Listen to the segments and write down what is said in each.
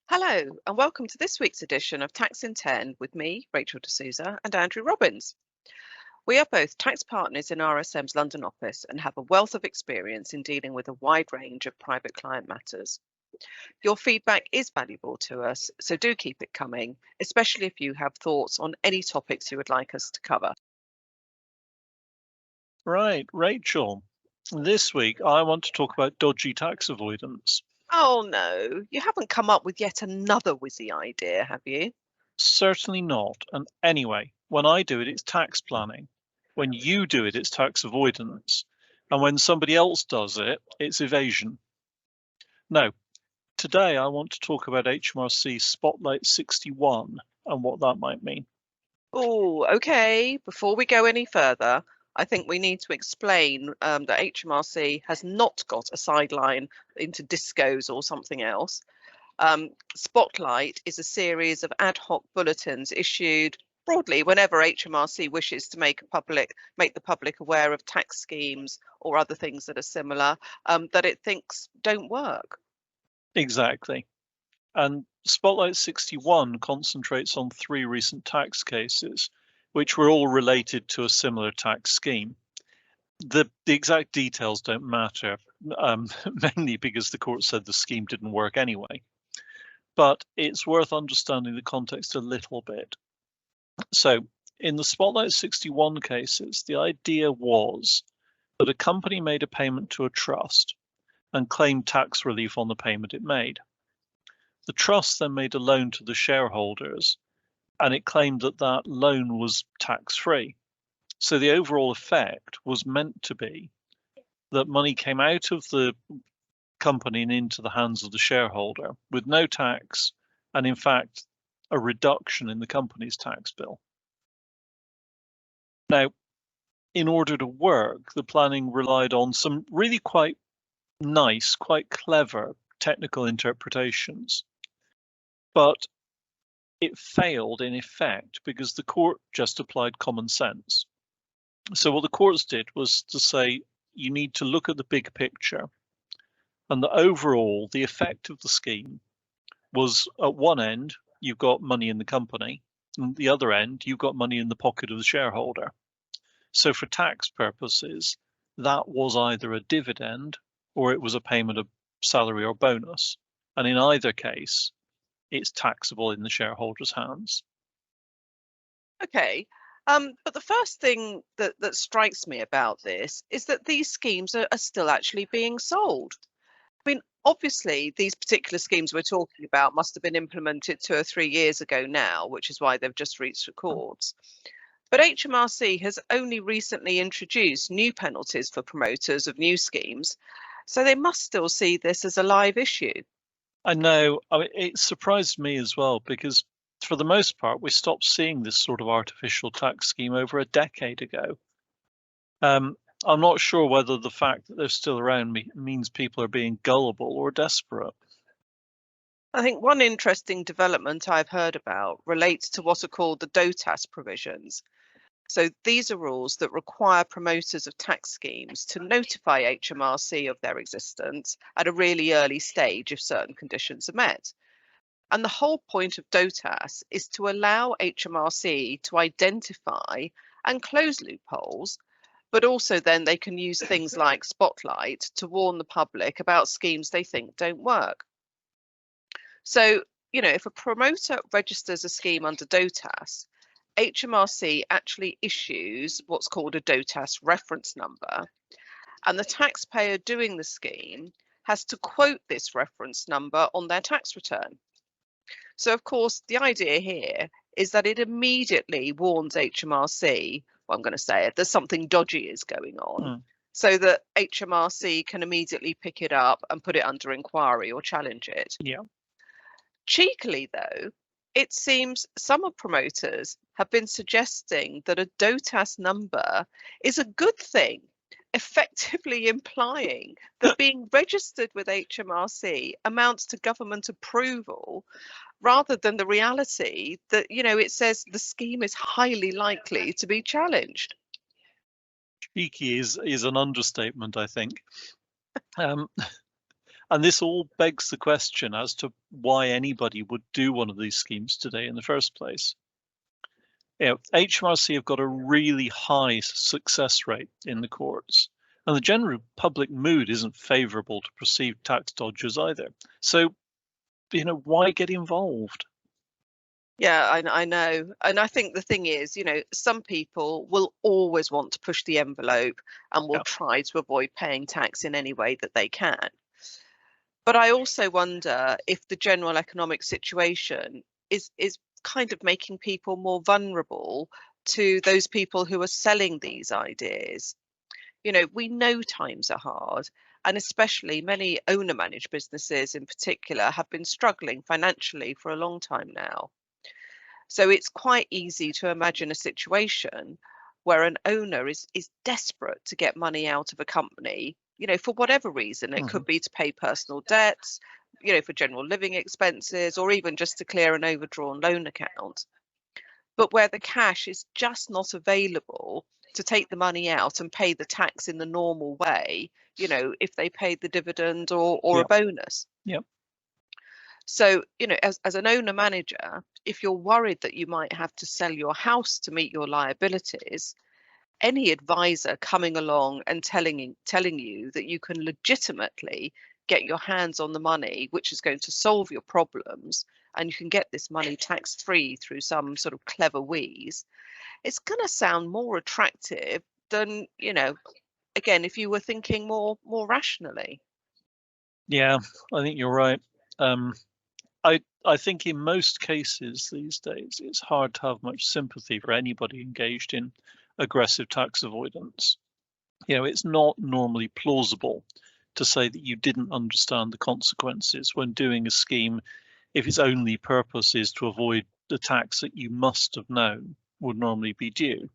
Hello, and welcome to this week's edition of Tax in 10 with me, Rachel de Souza, and Andrew Robbins. We are both tax partners in RSM's London office and have a wealth of experience in dealing with a wide range of private client matters. Your feedback is valuable to us, so do keep it coming, especially if you have thoughts on any topics you would like us to cover. Right, Rachel, this week I want to talk about dodgy tax avoidance. Oh no, you haven't come up with yet another whizzy idea, have you? Certainly not. And anyway, when I do it, it's tax planning. When you do it, it's tax avoidance. And when somebody else does it, it's evasion. Now, today I want to talk about HMRC Spotlight 61 and what that might mean. Oh, okay. Before we go any further, I think we need to explain that HMRC has not got a sideline into discos or something else. Spotlight is a series of ad hoc bulletins issued broadly whenever HMRC wishes to make the public aware of tax schemes or other things that are similar that it thinks don't work. Exactly. And Spotlight 61 concentrates on 3 recent tax cases, which were all related to a similar tax scheme. The exact details don't matter, mainly because the court said the scheme didn't work anyway. But it's worth understanding the context a little bit. So in the Spotlight 61 cases, the idea was that a company made a payment to a trust and claimed tax relief on the payment it made. The trust then made a loan to the shareholders and it claimed that that loan was tax-free. So the overall effect was meant to be that money came out of the company and into the hands of the shareholder with no tax and in fact a reduction in the company's tax bill. Now, in order to work, the planning relied on some really quite nice, quite clever technical interpretations. But it failed in effect because the court just applied common sense. So what the courts did was to say, you need to look at the big picture. And the overall, the effect of the scheme was at one end, you've got money in the company, and the other end, you've got money in the pocket of the shareholder. So for tax purposes, that was either a dividend or it was a payment of salary or bonus. And in either case, it's taxable in the shareholder's hands. Okay. But the first thing that strikes me about this is that these schemes are still actually being sold. I mean, obviously, these particular schemes we're talking about must have been implemented 2 or 3 years ago now, which is why they've just reached records. But HMRC has only recently introduced new penalties for promoters of new schemes, so they must still see this as a live issue. I know, I mean, it surprised me as well because for the most part, we stopped seeing this sort of artificial tax scheme over a decade ago. I'm not sure whether the fact that they're still around means people are being gullible or desperate. I think one interesting development I've heard about relates to what are called the DOTAS provisions. So these are rules that require promoters of tax schemes to notify HMRC of their existence at a really early stage if certain conditions are met. And the whole point of DOTAS is to allow HMRC to identify and close loopholes, but also then they can use things like Spotlight to warn the public about schemes they think don't work. So, if a promoter registers a scheme under DOTAS, HMRC actually issues what's called a DOTAS reference number, and the taxpayer doing the scheme has to quote this reference number on their tax return. So, of course, the idea here is that it immediately warns HMRC, well, I'm going to say it, there's something dodgy is going on, so that HMRC can immediately pick it up and put it under inquiry or challenge it. Yeah. Cheekily, though, it seems some of promoters have been suggesting that a DOTAS number is a good thing, effectively implying that being registered with HMRC amounts to government approval rather than the reality that, it says the scheme is highly likely to be challenged. Cheeky is an understatement, I think. And this all begs the question as to why anybody would do one of these schemes today in the first place. HMRC have got a really high success rate in the courts, and the general public mood isn't favourable to perceived tax dodgers either. So, why get involved? Yeah, I know. And I think the thing is, some people will always want to push the envelope and will Yeah. try to avoid paying tax in any way that they can. But I also wonder if the general economic situation is kind of making people more vulnerable to those people who are selling these ideas. We know times are hard, and especially many owner managed businesses in particular have been struggling financially for a long time now. So it's quite easy to imagine a situation where an owner is desperate to get money out of a company, for whatever reason. It could be to pay personal debts, for general living expenses, or even just to clear an overdrawn loan account. But where the cash is just not available to take the money out and pay the tax in the normal way, if they paid the dividend or a bonus. Yep. So, as an owner manager, if you're worried that you might have to sell your house to meet your liabilities, any advisor coming along and telling you that you can legitimately get your hands on the money, which is going to solve your problems, and you can get this money tax-free through some sort of clever wheeze, it's going to sound more attractive than, again, if you were thinking more rationally. Yeah, I think you're right. I think in most cases these days, it's hard to have much sympathy for anybody engaged in aggressive tax avoidance. It's not normally plausible to say that you didn't understand the consequences when doing a scheme if its only purpose is to avoid the tax that you must have known would normally be due.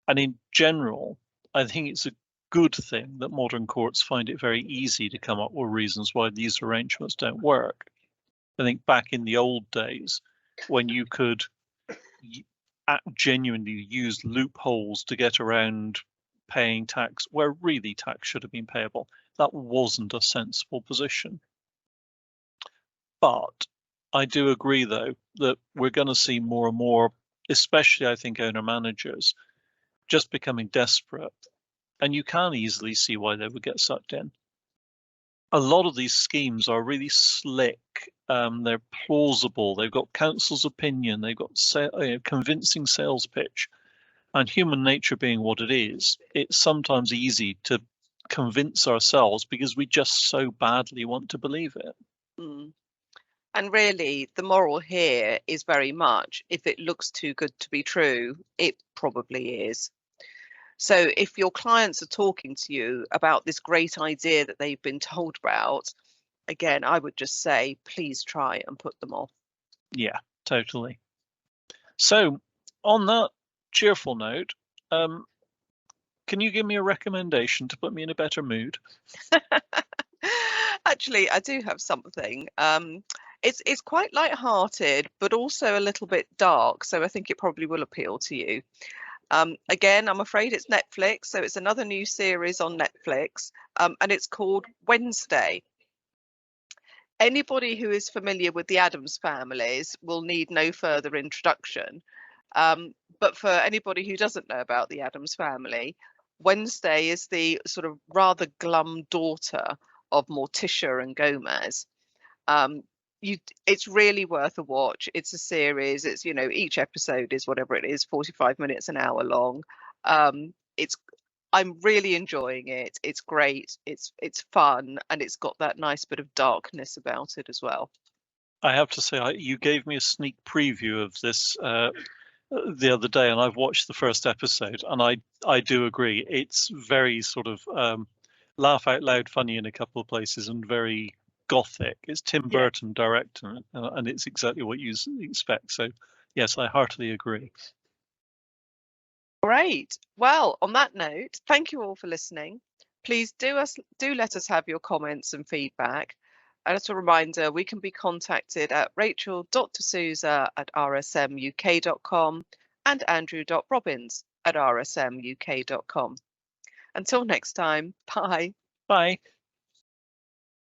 And in general, I think it's a good thing that modern courts find it very easy to come up with reasons why these arrangements don't work. I think back in the old days, when you could genuinely use loopholes to get around paying tax where really tax should have been payable, that wasn't a sensible position. But I do agree, though, that we're going to see more and more, especially I think owner managers, just becoming desperate. And you can easily see why they would get sucked in. A lot of these schemes are really slick. They're plausible. They've got counsel's opinion. They've got convincing sales pitch. And human nature being what it is, it's sometimes easy to convince ourselves because we just so badly want to believe it. Mm. And really, the moral here is very much, if it looks too good to be true, it probably is. So if your clients are talking to you about this great idea that they've been told about, again, I would just say, please try and put them off. Yeah, totally. So on that cheerful note, can you give me a recommendation to put me in a better mood? Actually, I do have something. It's quite light-hearted, but also a little bit dark, so I think it probably will appeal to you. Again, I'm afraid it's Netflix, so it's another new series on Netflix, and it's called Wednesday. Anybody who is familiar with the Addams families will need no further introduction. But for anybody who doesn't know about the Addams family, Wednesday is the sort of rather glum daughter of Morticia and Gomez. It's really worth a watch. It's a series. It's, each episode is whatever it is, 45 minutes, an hour long. I'm really enjoying it. It's great. It's fun, and it's got that nice bit of darkness about it as well. I have to say, you gave me a sneak preview of this the other day, and I've watched the first episode, and I do agree. It's very sort of laugh out loud funny in a couple of places and very gothic. It's Tim Burton directing it, and it's exactly what you expect. So yes, I heartily agree. Great. Well, on that note, thank you all for listening. Please do let us have your comments and feedback. And as a reminder, we can be contacted at rachel.d'Souza@rsmuk.com and andrew.robbins@rsmuk.com. Until next time, bye. Bye.